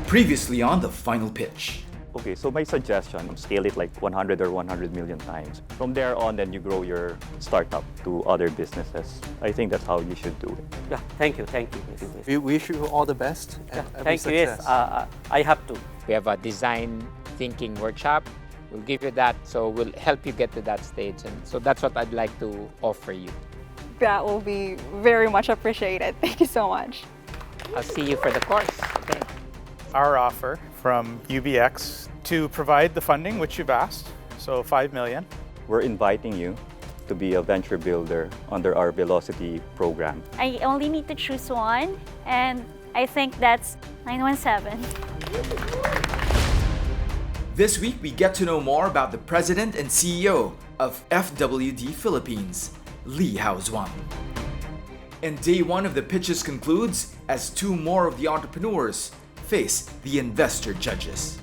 Previously on the final pitch. Okay, so my suggestion, scale it like 100 or 100 million times. From there on, then you grow your startup to other businesses. I think that's how you should do it. Yeah, thank you. We wish you all the best and every Thank you. success. Yes, I have to. We have a design thinking workshop. We'll give you that, so we'll help you get to that stage. And so that's what I'd like to offer you. That will be very much appreciated. Thank you so much. I'll see you for the course. Okay. Our offer from UBX to provide the funding which you've asked, so $5 million. We're inviting you to be a venture builder under our Velocity program. I only need to choose one, and I think that's 917. This week we get to know more about the president and CEO of FWD Philippines, Lee Hao-Zwan. And day one of the pitches concludes as two more of the entrepreneurs face the investor judges.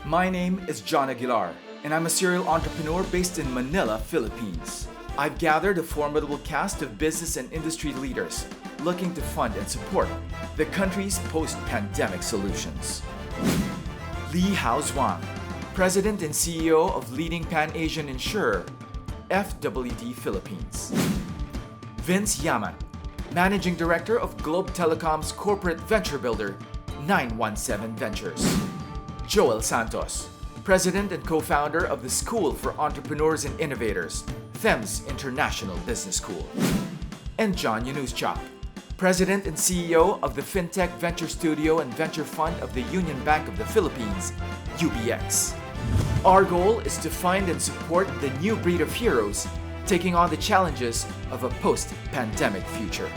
My name is John Aguilar, and I'm a serial entrepreneur based in Manila, Philippines. I've gathered a formidable cast of business and industry leaders looking to fund and support the country's post-pandemic solutions. Lee Hao-Zwan, President and CEO of leading Pan-Asian insurer, FWD Philippines. Vince Yaman, Managing Director of Globe Telecom's corporate venture builder, 917 Ventures. Joel Santos, President and co-founder of the School for Entrepreneurs and Innovators, THEMS International Business School. And John Yanuschak, President and CEO of the FinTech Venture Studio and Venture Fund of the Union Bank of the Philippines, UBX. Our goal is to find and support the new breed of heroes taking on the challenges of a post-pandemic future.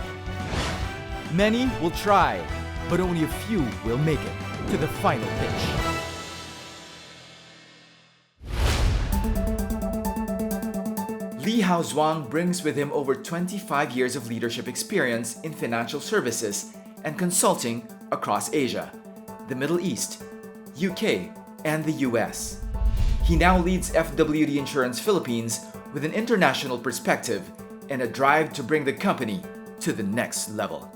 Many will try, but only a few will make it to the final pitch. Lee Hao-Zwan brings with him over 25 years of leadership experience in financial services and consulting across Asia, the Middle East, UK, and the US. He now leads FWD Insurance Philippines with an international perspective and a drive to bring the company to the next level.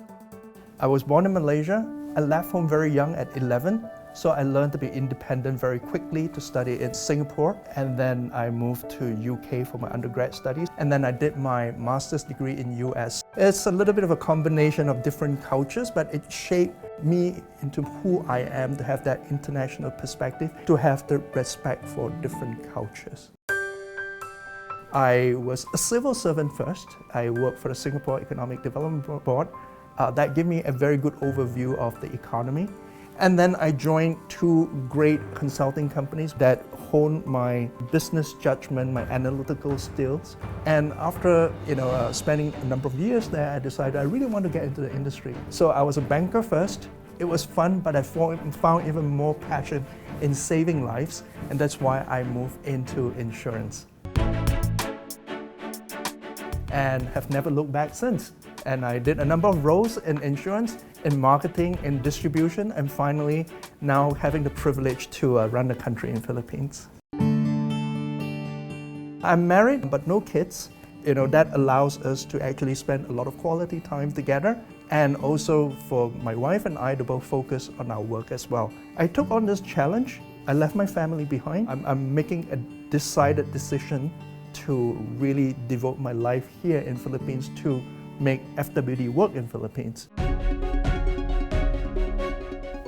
I was born in Malaysia. I left home very young at 11, so I learned to be independent very quickly to study in Singapore, and then I moved to UK for my undergrad studies, and then I did my master's degree in US. It's a little bit of a combination of different cultures, but it shaped me into who I am, to have that international perspective, to have the respect for different cultures. I was a civil servant first. I worked for the Singapore Economic Development Board. That gave me a very good overview of the economy. And then I joined two great consulting companies that honed my business judgment, my analytical skills. And after spending a number of years there, I decided I really want to get into the industry. So I was a banker first. It was fun, but I found even more passion in saving lives, and that's why I moved into insurance. And have never looked back since. And I did a number of roles in insurance, in marketing, in distribution, and finally now having the privilege to run the country in Philippines. I'm married, but no kids. That allows us to actually spend a lot of quality time together, and also for my wife and I to both focus on our work as well. I took on this challenge. I left my family behind. I'm making a decided decision to really devote my life here in Philippines to make FWD work in Philippines.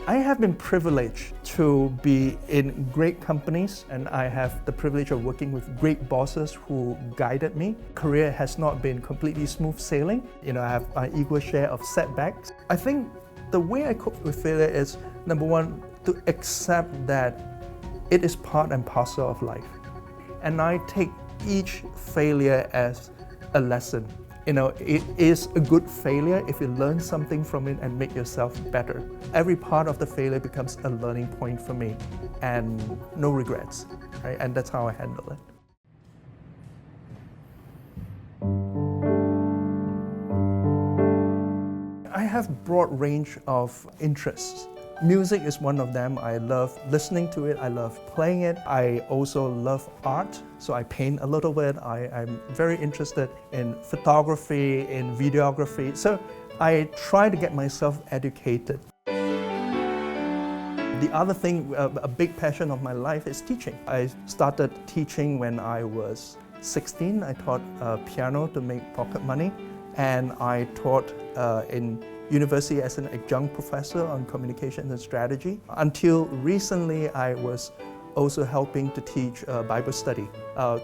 I have been privileged to be in great companies, and I have the privilege of working with great bosses who guided me. Career has not been completely smooth sailing. I have my equal share of setbacks. I think the way I cope with failure is, number one, to accept that it is part and parcel of life. And I take each failure as a lesson. It is a good failure if you learn something from it and make yourself better. Every part of the failure becomes a learning point for me, and no regrets, right? And that's how I handle it. I have broad range of interests. Music is one of them. I love listening to it. I love playing it. I also love art, so I paint a little bit. I'm very interested in photography, in videography. So I try to get myself educated. The other thing, a big passion of my life is teaching. I started teaching when I was 16. I taught piano to make pocket money, and I taught in university as an adjunct professor on communication and strategy. Until recently, I was also helping to teach Bible study.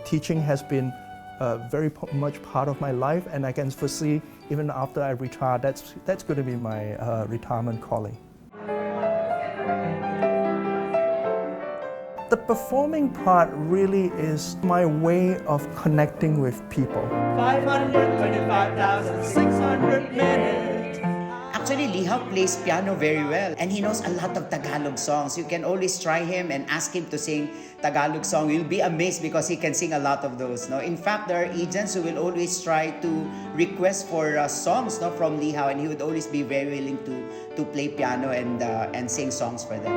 Teaching has been very much part of my life, and I can foresee even after I retire, that's going to be my retirement calling. The performing part really is my way of connecting with people. 525,600 minutes. Actually, Lihaw plays piano very well, and he knows a lot of Tagalog songs. You can always try him and ask him to sing Tagalog song. You'll be amazed because he can sing a lot of those. No? In fact, there are agents who will always try to request for songs from Lihaw, and he would always be very willing to play piano and sing songs for them.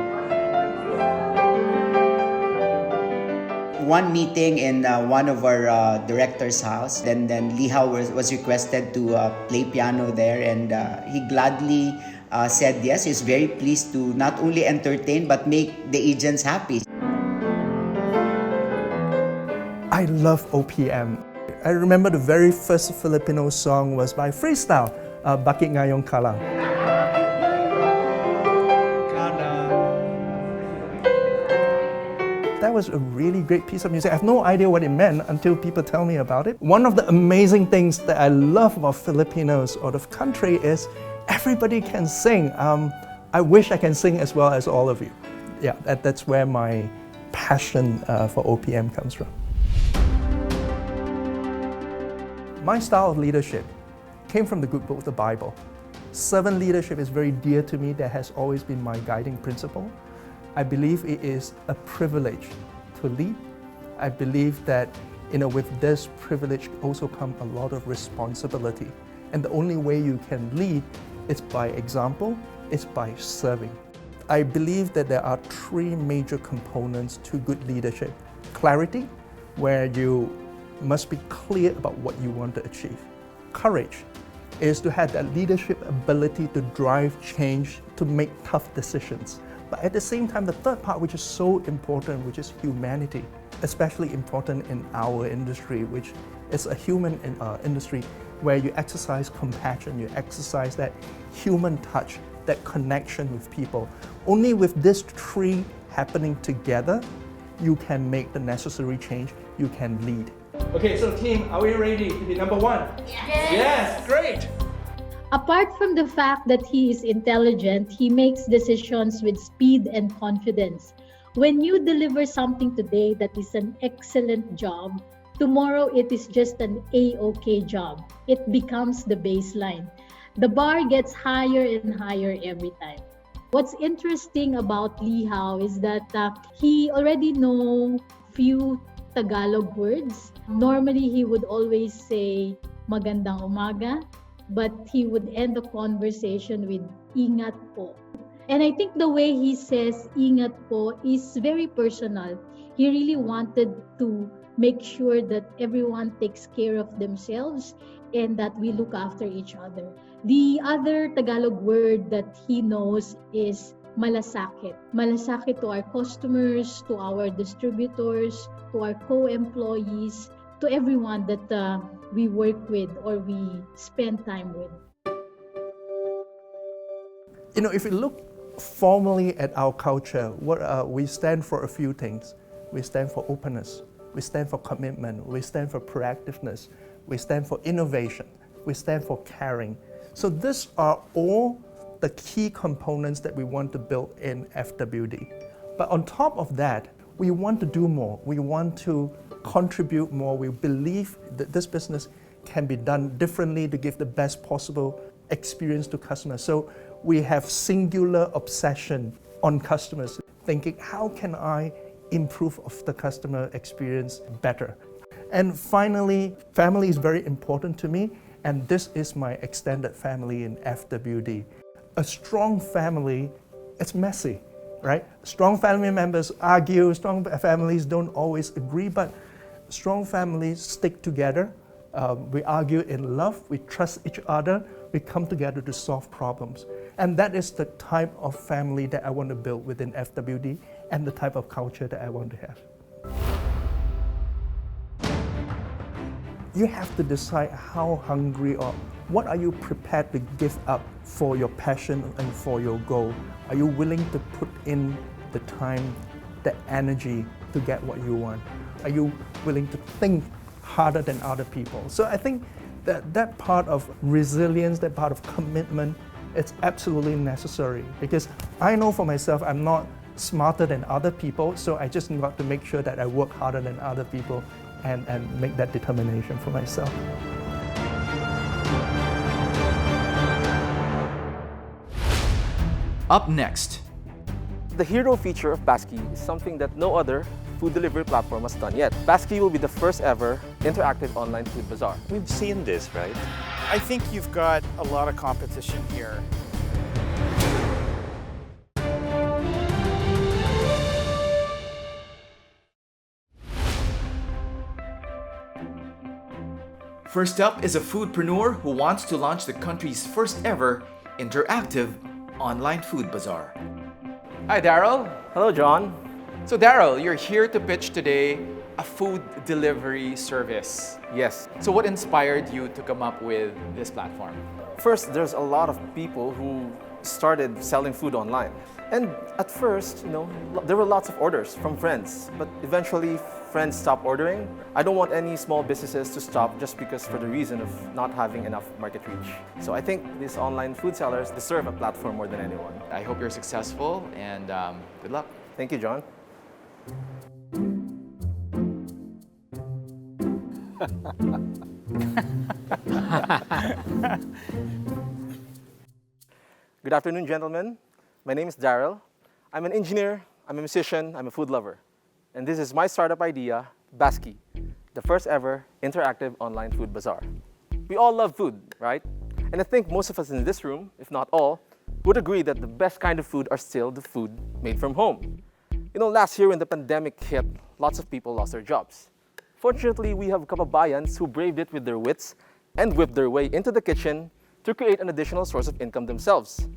One meeting in one of our director's house, then Lihaw was requested to play piano there, and he gladly said yes. He's very pleased to not only entertain but make the agents happy. I love OPM. I remember the very first Filipino song was by Freestyle, Bakit Ngayong Kalang. That was a really great piece of music. I have no idea what it meant until people tell me about it. One of the amazing things that I love about Filipinos or the country is everybody can sing. I wish I can sing as well as all of you. Yeah, that's where my passion for OPM comes from. My style of leadership came from the good book, the Bible. Servant leadership is very dear to me. That has always been my guiding principle. I believe it is a privilege to lead. I believe that with this privilege also comes a lot of responsibility. And the only way you can lead is by example, it's by serving. I believe that there are three major components to good leadership. Clarity, where you must be clear about what you want to achieve. Courage is to have that leadership ability to drive change, to make tough decisions. But at the same time, the third part, which is so important, which is humanity, especially important in our industry, which is a human industry where you exercise compassion, you exercise that human touch, that connection with people. Only with these three happening together, you can make the necessary change, you can lead. Okay, so team, are we ready to be number one? Yes. Yes, great. Apart from the fact that he is intelligent, he makes decisions with speed and confidence. When you deliver something today that is an excellent job, tomorrow it is just an A-OK job. It becomes the baseline. The bar gets higher and higher every time. What's interesting about Lihaw is that he already knows few Tagalog words. Normally, he would always say, magandang umaga, but he would end the conversation with ingat po. And I think the way he says ingat po is very personal. He really wanted to make sure that everyone takes care of themselves and that we look after each other. The other Tagalog word that he knows is malasakit. Malasakit to our customers, to our distributors, to our co-employees, to everyone that we work with or we spend time with. If you look formally at our culture, we stand for a few things. We stand for openness, we stand for commitment, we stand for proactiveness, we stand for innovation, we stand for caring. So these are all the key components that we want to build in FWD. But on top of that, we want to do more. We want to contribute more. We believe that this business can be done differently to give the best possible experience to customers. So we have singular obsession on customers, thinking, how can I improve of the customer experience better? And finally, family is very important to me, and this is my extended family in FWD. A strong family, it's messy, right? Strong family members argue, strong families don't always agree, but strong families stick together. We argue in love, we trust each other, we come together to solve problems. And that is the type of family that I want to build within FWD and the type of culture that I want to have. You have to decide how hungry or what are you prepared to give up for your passion and for your goal. Are you willing to put in the time, the energy to get what you want? Are you willing to think harder than other people? So I think that part of resilience, that part of commitment, it's absolutely necessary, because I know for myself I'm not smarter than other people, so I just got to make sure that I work harder than other people and make that determination for myself. Up next, the hero feature of Basky is something that no other food delivery platform has done yet. Basky will be the first ever interactive online food bazaar. We've seen this, right? I think you've got a lot of competition here. first up is a foodpreneur who wants to launch the country's first ever interactive online food bazaar. Hi, Daryl. Hello, John. So, Daryl, you're here to pitch today a food delivery service. Yes. So, what inspired you to come up with this platform? First, there's a lot of people who started selling food online. And at first, there were lots of orders from friends, but eventually friends stopped ordering. I don't want any small businesses to stop just because for the reason of not having enough market reach. So I think these online food sellers deserve a platform more than anyone. I hope you're successful and good luck. Thank you, John. Good afternoon, gentlemen. My name is Daryl. I'm an engineer, I'm a musician, I'm a food lover. And this is my startup idea, Basky, the first ever interactive online food bazaar. We all love food, right? And I think most of us in this room, if not all, would agree that the best kind of food are still the food made from home. Last year when the pandemic hit, lots of people lost their jobs. Fortunately, we have kababayans who braved it with their wits and whipped their way into the kitchen to create an additional source of income themselves.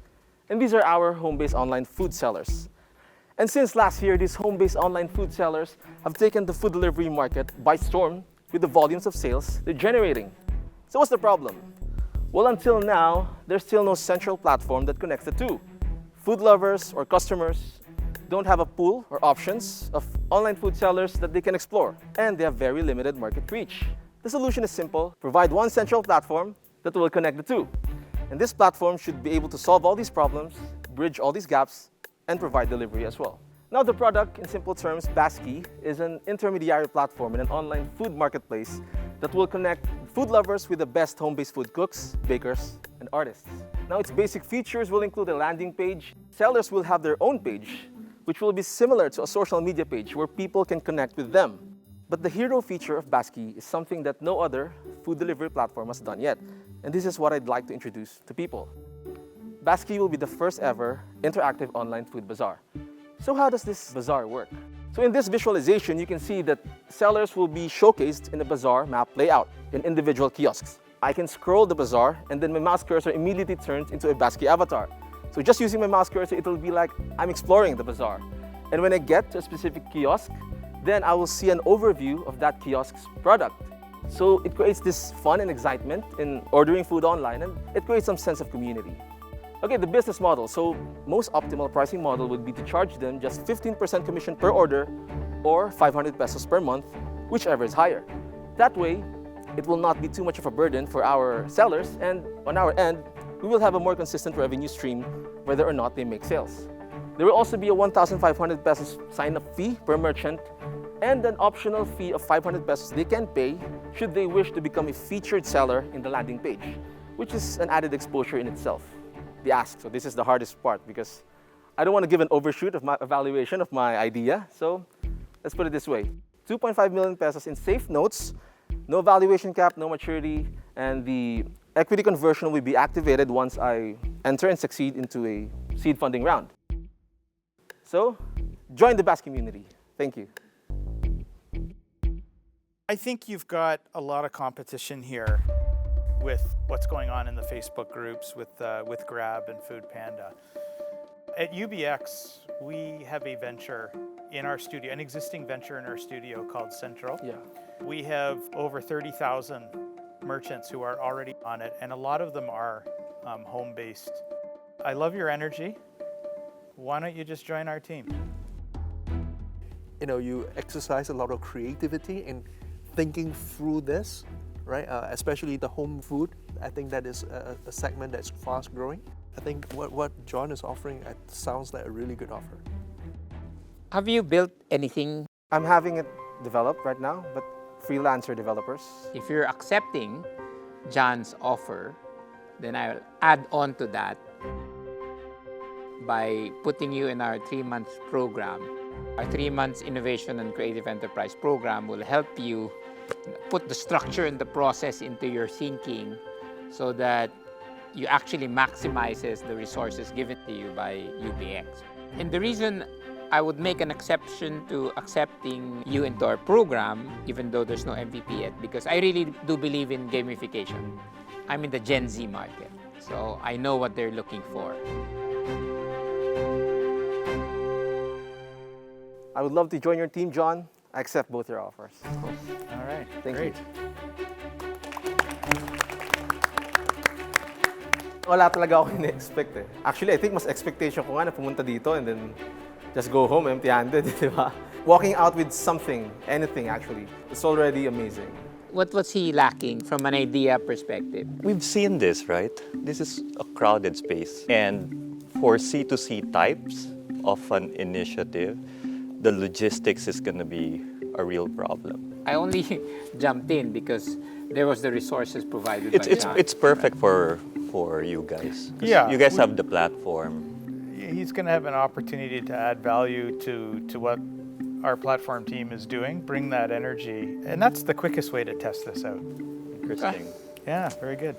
And these are our home-based online food sellers. And since last year, these home-based online food sellers have taken the food delivery market by storm with the volumes of sales they're generating. So what's the problem? Well, until now, there's still no central platform that connects the two. Food lovers or customers don't have a pool or options of online food sellers that they can explore, and they have very limited market reach. The solution is simple: provide one central platform that will connect the two. And this platform should be able to solve all these problems, bridge all these gaps, and provide delivery as well. Now, the product, in simple terms, Basky, is an intermediary platform in an online food marketplace that will connect food lovers with the best home-based food cooks, bakers, and artists. Now, its basic features will include a landing page. Sellers will have their own page, which will be similar to a social media page where people can connect with them. But the hero feature of Basky is something that no other food delivery platform has done yet. And this is what I'd like to introduce to people. Basky will be the first ever interactive online food bazaar. So how does this bazaar work? So in this visualization, you can see that sellers will be showcased in a bazaar map layout in individual kiosks. I can scroll the bazaar and then my mouse cursor immediately turns into a Basky avatar. So just using my mouse cursor, it'll be like I'm exploring the bazaar. And when I get to a specific kiosk, then I will see an overview of that kiosk's product. So it creates this fun and excitement in ordering food online, and it creates some sense of community. Okay, the business model. So most optimal pricing model would be to charge them just 15% commission per order or 500 pesos per month, whichever is higher. That way, it will not be too much of a burden for our sellers, and on our end, we will have a more consistent revenue stream whether or not they make sales. There will also be a 1,500 pesos sign-up fee per merchant and an optional fee of 500 pesos they can pay should they wish to become a featured seller in the landing page, which is an added exposure in itself. The ask. So this is the hardest part because I don't want to give an overshoot of my evaluation of my idea. So let's put it this way. 2.5 million pesos in safe notes, no valuation cap, no maturity, and the equity conversion will be activated once I enter and succeed into a seed funding round. So join the Basky community. Thank you. I think you've got a lot of competition here. with what's going on in the Facebook groups with Grab and Food Panda. At UBX, we have a venture in our studio, an existing venture in our studio called Central. Yeah. We have over 30,000 merchants who are already on it, and a lot of them are home-based. I love your energy. Why don't you just join our team? You know, you exercise a lot of creativity in thinking through this, right? Especially the home food. I think that is a segment that's fast growing. I think what John is offering sounds like a really good offer. Have you built anything? I'm having it developed right now, but freelancer developers. If you're accepting John's offer, then I'll add on to that by putting you in our 3-month program. Our 3 months Innovation and Creative Enterprise program will help you put the structure and the process into your thinking so that you actually maximizes the resources given to you by UBX. And the reason I would make an exception to accepting you into our program, even though there's no MVP yet, because I really do believe in gamification. I'm in the Gen Z market, so I know what they're looking for. I would love to join your team, John. I accept both your offers. All right, Thank great. you. Wala talaga ako ina-expect eh. Actually, I think mas expectation ko nga na pumunta dito and then just go home empty-handed, di ba? Walking out with something, anything actually, it's already amazing. What was he lacking from an idea perspective? We've seen this, right? This is a crowded space. And for C2C types of an initiative, the logistics is going to be a real problem. I only jumped in because there was the resources provided by John. It's perfect for you guys. 'Cause Yeah, you guys have the platform. He's going to have an opportunity to add value to what our platform team is doing, bring that energy, and that's the quickest way to test this out. Interesting. Yeah, very good.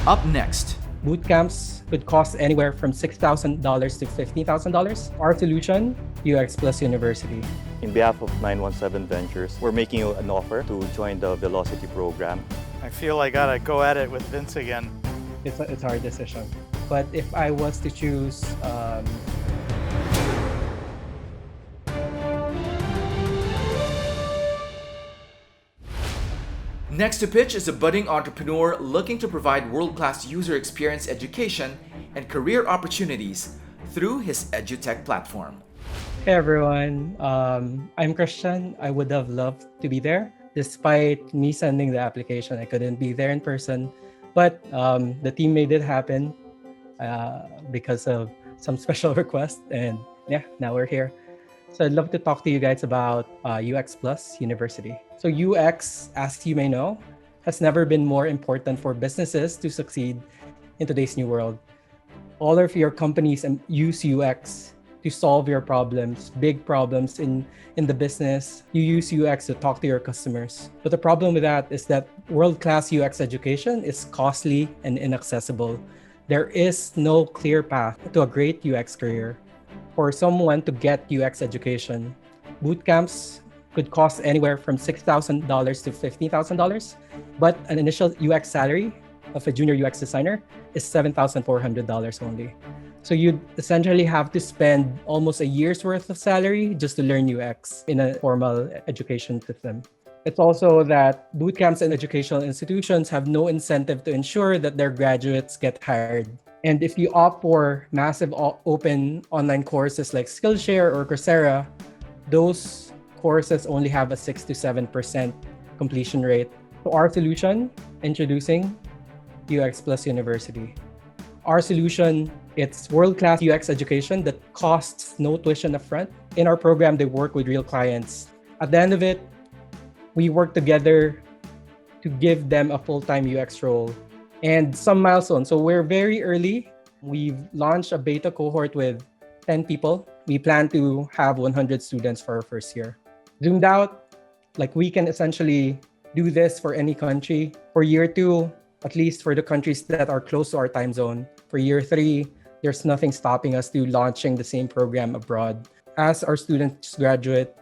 Up next, Boot camps could cost anywhere from $6,000 to $15,000. Our solution, UX Plus University. In behalf of 917 Ventures, we're making you an offer to join the Velocity program. I feel I gotta go at it with Vince again. It's our decision. But if I was to choose, next to pitch is a budding entrepreneur looking to provide world-class user experience education and career opportunities through his EduTech platform. hey everyone, I'm Christian. I would have loved to be there. Despite me sending the application, I couldn't be there in person. But the team made it happen because of some special request. And yeah, now we're here. So I'd love to talk to you guys about UX Plus University. So UX, as you may know, has never been more important for businesses to succeed in today's new world. All of your companies use UX to solve your problems, big problems in the business. You use UX to talk to your customers. But the problem with that is that world-class UX education is costly and inaccessible. There is no clear path to a great UX career. For someone to get UX education, boot camps could cost anywhere from $6,000 to $15,000, but an initial UX salary of a junior UX designer is $7,400 only. So you'd essentially have to spend almost a year's worth of salary just to learn UX in a formal education system. It's also that boot camps and educational institutions have no incentive to ensure that their graduates get hired. And if you opt for massive open online courses like Skillshare or Coursera, those courses only have a 6 to 7% completion rate. So our solution, introducing UX Plus University. Our solution, it's world-class UX education that costs no tuition upfront. In our program, they work with real clients. At the end of it, we work together to give them a full-time UX role and some milestones. So we're very early. We've launched a beta cohort with 10 people. We plan to have 100 students for our first year. Zoomed out, like we can essentially do this for any country. For year 2, at least for the countries that are close to our time zone. For year 3, there's nothing stopping us to launching the same program abroad. As our students graduate,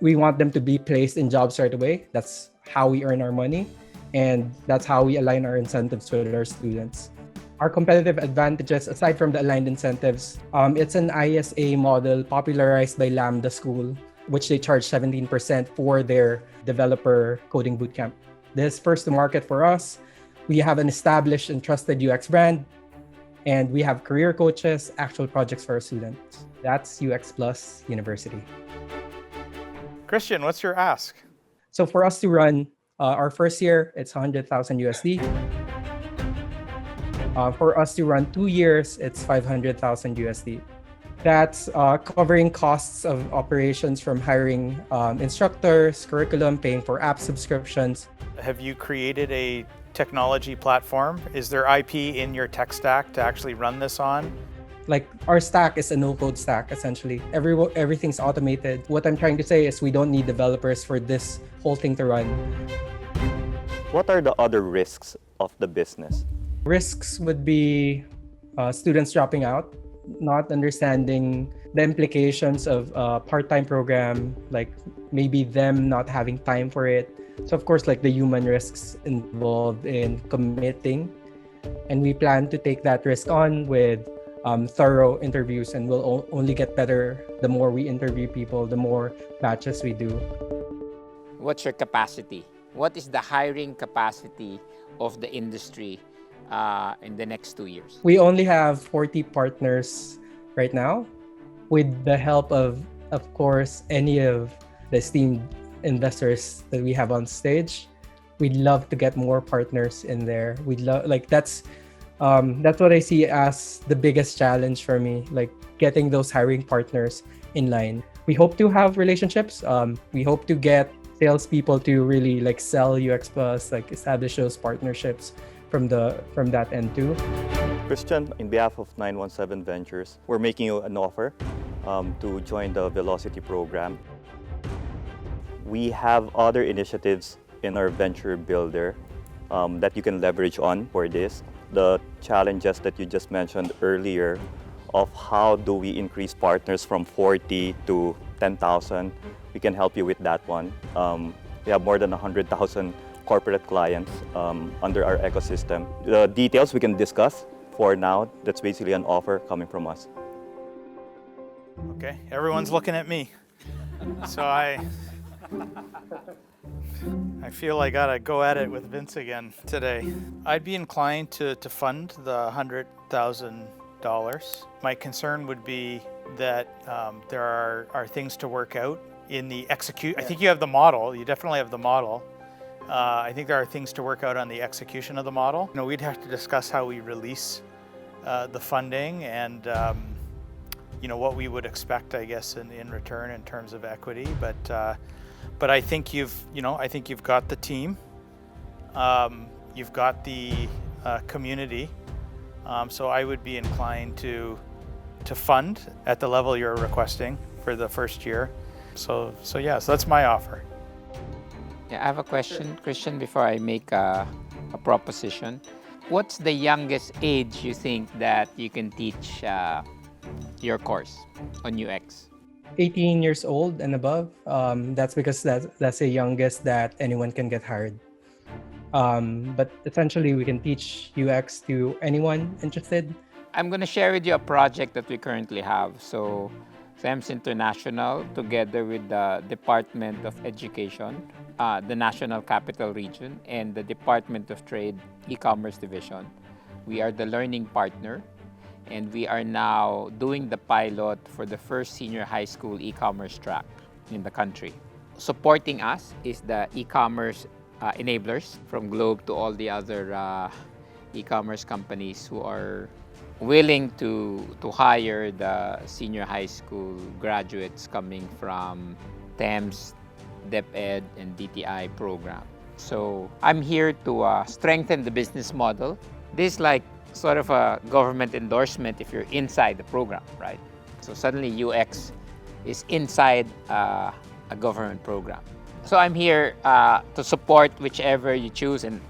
we want them to be placed in jobs right away. That's how we earn our money. And that's how we align our incentives with our students. Our competitive advantages, aside from the aligned incentives, it's an ISA model popularized by Lambda School, which they charge 17% for their developer coding bootcamp. This is first to market for us. We have an established and trusted UX brand, and we have career coaches, actual projects for our students. That's UX Plus University. Christian, what's your ask? So for us to run our first year, it's 100,000 USD. For us to run 2 years, it's 500,000 USD. That's covering costs of operations from hiring instructors, curriculum, paying for app subscriptions. Have you created a technology platform? Is there IP in your tech stack to actually run this on? Like our stack is a no-code stack, essentially. Everything's automated. What I'm trying to say is we don't need developers for this whole thing to run. What are the other risks of the business? Risks would be students dropping out, not understanding the implications of a part-time program, like maybe them not having time for it. So of course, like the human risks involved in committing. And we plan to take that risk on with thorough interviews, and we'll only get better the more we interview people, the more batches we do. What's your capacity? What is the hiring capacity of the industry in the next 2 years? We only have 40 partners right now. With the help of course, any of the esteemed investors that we have on stage, we'd love to get more partners in there. We'd love, like, that's what I see as the biggest challenge for me, like getting those hiring partners in line. We hope to have relationships. We hope to get salespeople to really like sell UX Plus, like establish those partnerships from that end too. Christian, in behalf of 917 Ventures, we're making you an offer to join the Velocity program. We have other initiatives in our venture builder that you can leverage on for this. The challenges that you just mentioned earlier of how do we increase partners from 40 to 10,000, we can help you with that one. We have more than 100,000 corporate clients under our ecosystem. The details we can discuss. For now, that's basically an offer coming from us. Okay, everyone's looking at me. So I feel I gotta go at it with Vince again today. I'd be inclined to fund the $100,000. My concern would be that there are things to work out in the execute. I think you have the model. You definitely have the model. I think there are things to work out on the execution of the model. You know, we'd have to discuss how we release the funding and you know, what we would expect, I guess, in return in terms of equity. But I think I think you've got the team, you've got the community. So I would be inclined to fund at the level you're requesting for the first year. So that's my offer. Yeah, I have a question, Christian, before I make a proposition. What's the youngest age you think that you can teach your course on UX? 18 years old and above. That's because that's the youngest that anyone can get hired. But essentially, we can teach UX to anyone interested. I'm going to share with you a project that we currently have. So, SEMS International, together with the Department of Education, the National Capital Region, and the Department of Trade E-commerce Division. We are the learning partner, and we are now doing the pilot for the first senior high school e-commerce track in the country. Supporting us is the e-commerce enablers from Globe to all the other e-commerce companies who are willing to hire the senior high school graduates coming from TEMS, DepEd, and DTI program. So I'm here to strengthen the business model. This is like sort of a government endorsement if you're inside the program, right? So suddenly UX is inside a government program. So I'm here to support whichever you choose, and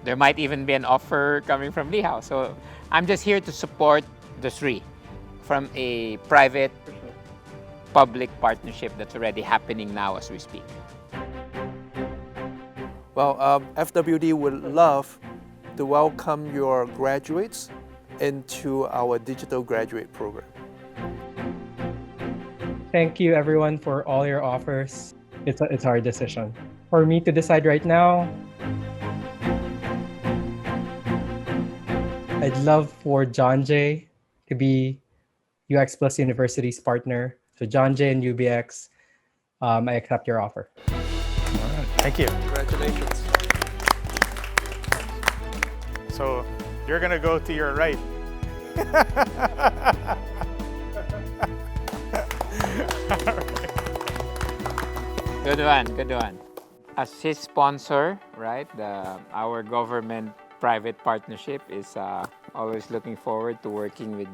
there might even be an offer coming from Lihao. So I'm just here to support the three from a private-public partnership that's already happening now as we speak. Well, FWD would love to welcome your graduates into our digital graduate program. Thank you everyone for all your offers. It's our decision. For me to decide right now, I'd love for John Jay to be UX Plus University's partner. So John Jay and UBX, I accept your offer. All right. Thank you. Congratulations. So you're going to go to your right. Good one, good one. As his sponsor, right, our government-private partnership is always looking forward to working with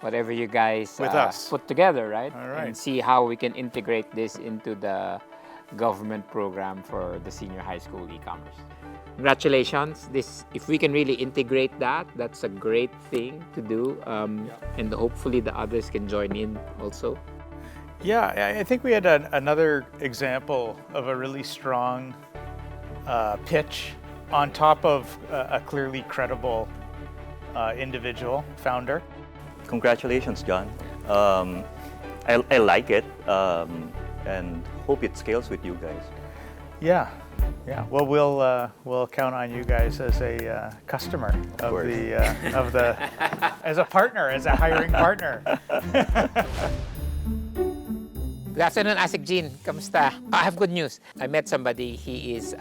whatever you guys With us. put together, right? All right. And see how we can integrate this into the government program for the senior high school e-commerce. Congratulations. If we can really integrate that, that's a great thing to do. And hopefully the others can join in also. Yeah, I think we had another example of a really strong pitch on top of a clearly credible individual founder. Congratulations, John. I like it and hope it scales with you guys. Yeah. Well, we'll count on you guys as a customer of the as a partner, as a hiring partner. Good afternoon, Asik Jean. Kamusta? I have good news. I met somebody. He is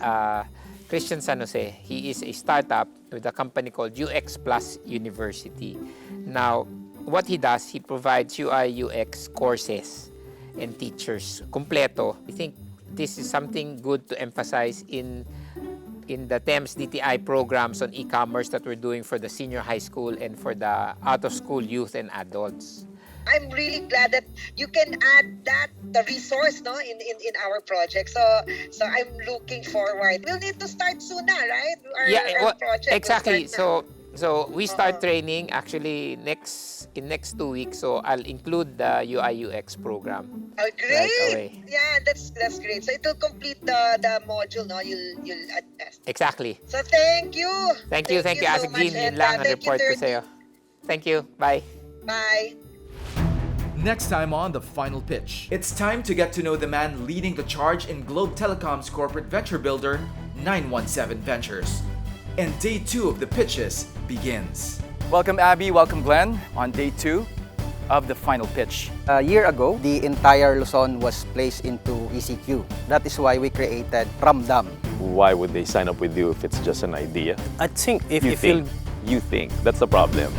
Christian San Jose. He is a startup with a company called UX Plus University. Now, what he does, he provides UI UX courses and teachers completo. I think this is something good to emphasize in the TEMS DTI programs on e-commerce that we're doing for the senior high school and for the out-of-school youth and adults. I'm really glad that you can add the resource, no, in our project. So I'm looking forward. We'll need to start soon, right? Our project exactly. So we start training actually in next 2 weeks. So I'll include the UI UX program. Oh, great! Right away. Yeah, that's great. So it will complete the module, no? You'll attest. Exactly. So thank you. Thank you, Asik Jean. Yun lang ang report ko sa'yo. Thank you. Bye. Bye. Next time on The Final Pitch, it's time to get to know the man leading the charge in Globe Telecom's corporate venture builder, 917 Ventures. And day 2 of the pitches begins. Welcome Abby, welcome Glenn on day 2 of The Final Pitch. A year ago, the entire Luzon was placed into ECQ. That is why we created Ramdam. Why would they sign up with you if it's just an idea? I think if you think that's the problem.